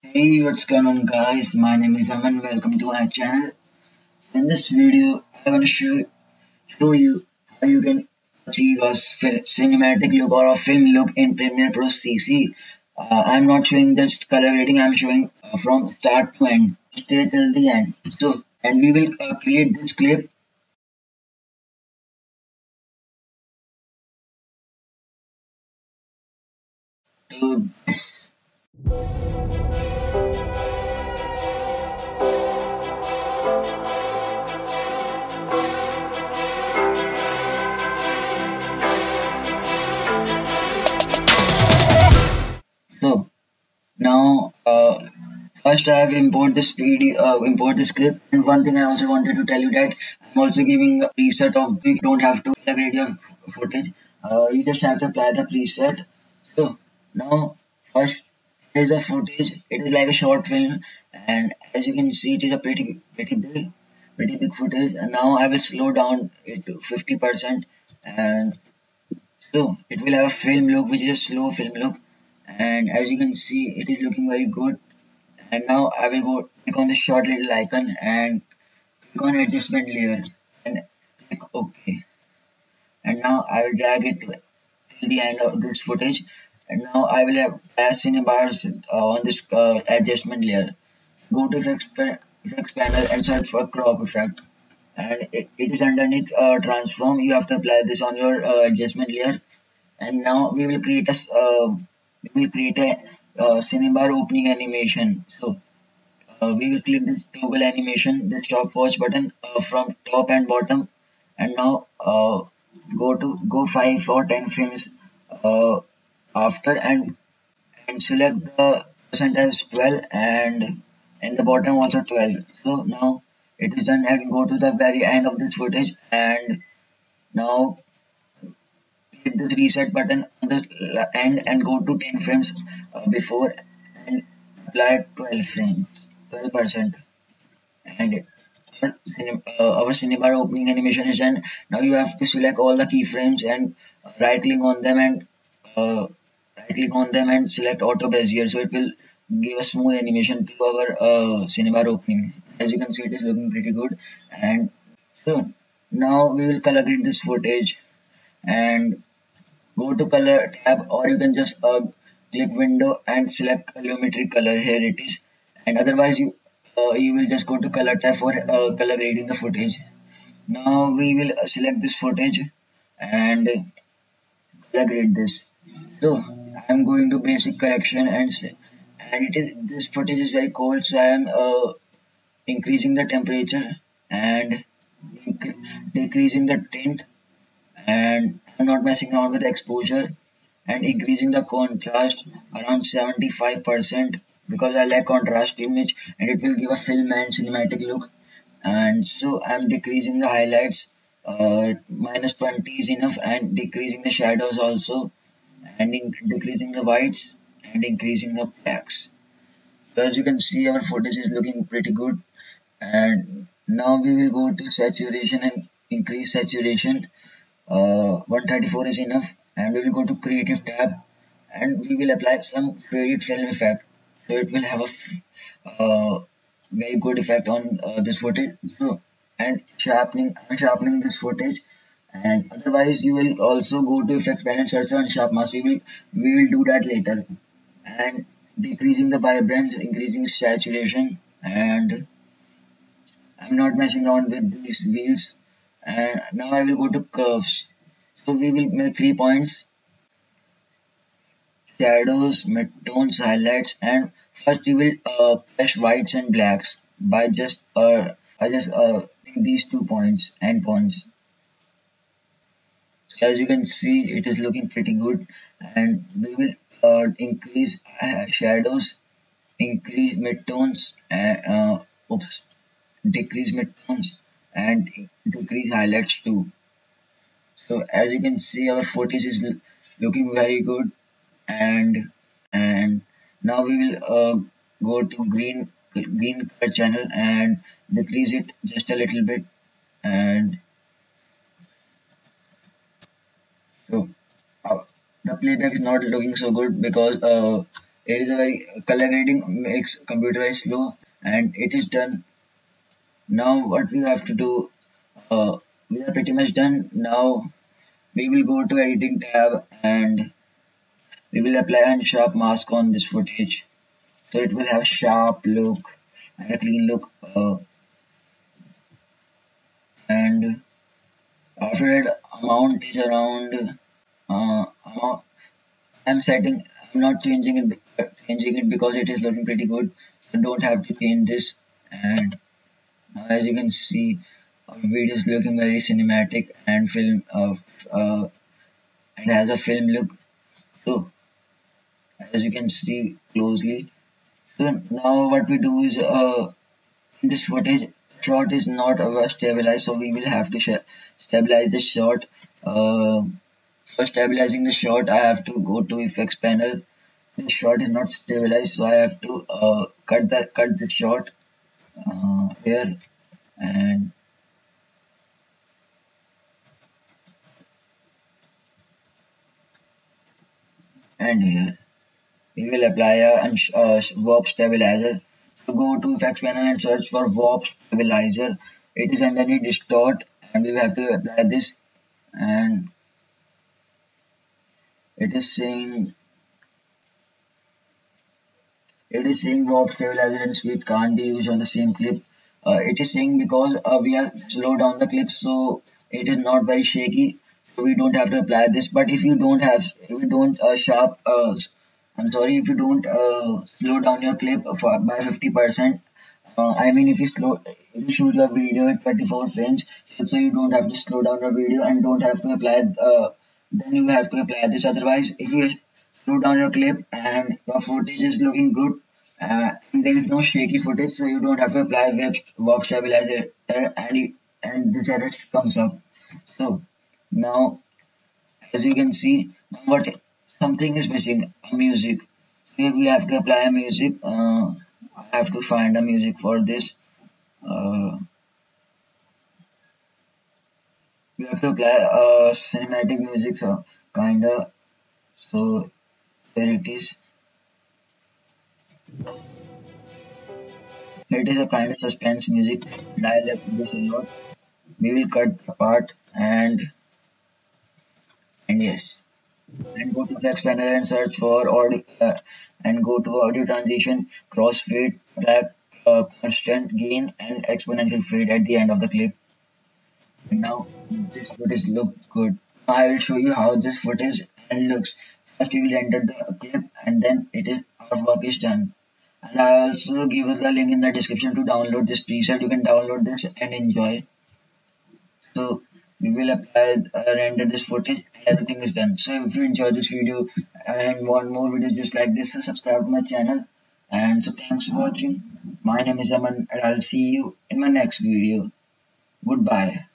Hey, what's going on, guys? My name is Aman. Welcome to my channel. In this video, I'm going to show you how you can achieve a cinematic look or a film look in Premiere Pro CC. I'm not showing just color grading. I'm showing from start to end, stay till the end. And we will create this clip to this. So now, first I have import this clip. And one thing I also wanted to tell you that I'm also giving a preset of you don't have to grade your footage. You just have to apply the preset. So now, first is a footage. It is like a short film, and as you can see, it is a pretty big footage. And now I will slow down it to 50%, and so it will have a film look, which is a slow film look. And as you can see, it is looking very good. And now I will go click on the short little icon and click on adjustment layer and click OK. And now I will drag it till the end of this footage. And now I will have cinebars on this adjustment layer. Go to effects panel and search for crop effect. And it is underneath transform. You have to apply this on your adjustment layer. And now we will create a cinebar opening animation. So we will click the toggle animation, the stopwatch button from top and bottom, and now go 5 or 10 frames uh, after and select the percent as 12 and the bottom also 12. So now it is done, and go to the very end of this footage and now hit the reset button on the end and go to 10 frames before and apply 12 frames, 12%. And our cinema opening animation is done. Now you have to select all the keyframes and right click on them and select auto bezier, so it will give a smooth animation to our cinema opening. As you can see, it is looking pretty good. And so now we will color grade this footage and go to color tab, or you can just click window and select colorimetric color. Here it is. And otherwise you will just go to color tab for color grading the footage. Now we will select this footage and color grade this. So I'm going to basic correction and it is this footage is very cold, so I am increasing the temperature and decreasing the tint, and I'm not messing around with the exposure, and increasing the contrast around 75% because I like contrast image and it will give a film and cinematic look. And so I'm decreasing the highlights, minus 20 is enough, and decreasing the shadows also, and decreasing the whites and increasing the blacks. So as you can see, our footage is looking pretty good. And now we will go to saturation and increase saturation. 134 is enough, and we will go to creative tab and we will apply some faded film effect, so it will have a very good effect on this footage. So and sharpening this footage, and otherwise you will also go to effects panel, search on sharp mask. We will do that later. And decreasing the vibrance, increasing saturation, and I'm not messing around with these wheels. And now I will go to curves. So we will make 3 points: shadows, midtones, highlights, and first we will flash whites and blacks by just these 2 points and points. So as you can see, it is looking pretty good, and we will increase shadows, increase midtones, and decrease midtones, and decrease highlights too. So as you can see, our footage is looking very good. And and now we will go to green color channel and decrease it just a little bit. And so uh, the playback is not looking so good because It is a very color grading makes computer very slow, and it is done. Now what we have to do, we are pretty much done. Now we will go to editing tab and we will apply a sharp mask on this footage. So it will have sharp look and a clean look. And after that, amount is around. Amount, I'm setting. I'm not changing it because it is looking pretty good. So don't have to change this. And now as you can see, our video is looking very cinematic and film. And has a film look. So as you can see closely. So now what we do is in this footage shot is not stabilized, so we will have to stabilize the shot. Uh, for stabilizing the shot, I have to go to effects panel. The shot is not stabilized, so I have to cut the shot here and here. We will apply a warp stabilizer. So go to effects panel and search for warp stabilizer. It is underneath distort, and we have to apply this. And it is saying warp stabilizer and speed can't be used on the same clip. It is saying because we have slowed down the clip, so it is not very shaky. So we don't have to apply this. But if you don't I'm sorry, if you don't slow down your clip by 50%. I mean, if you shoot your video at 24 frames, so you don't have to slow down your video and don't have to apply. Then you have to apply this. Otherwise, if you slow down your clip and your footage is looking good, and there is no shaky footage, so you don't have to apply web stabilizer, and this error comes up. So now, as you can see, what something is missing, a music. Here we have to apply a music. I have to find a music for this. Uh, we have to apply cinematic music, so kinda. So here it is. It is a kind of suspense music, and I like this a lot. We will cut the part and yes, and go to text panel and search for audio and go to audio transition, crossfade, track, constant gain, and exponential fade at the end of the clip. And now this footage look good. I will show you how this footage and looks. First we will enter the clip and then our work is done. And I also give you the link in the description to download this preset. You can download this and enjoy. So we will apply render this footage and everything is done. So if you enjoyed this video and want more videos just like this, subscribe to my channel. And so thanks for watching. My name is Aman and I'll see you in my next video. Goodbye.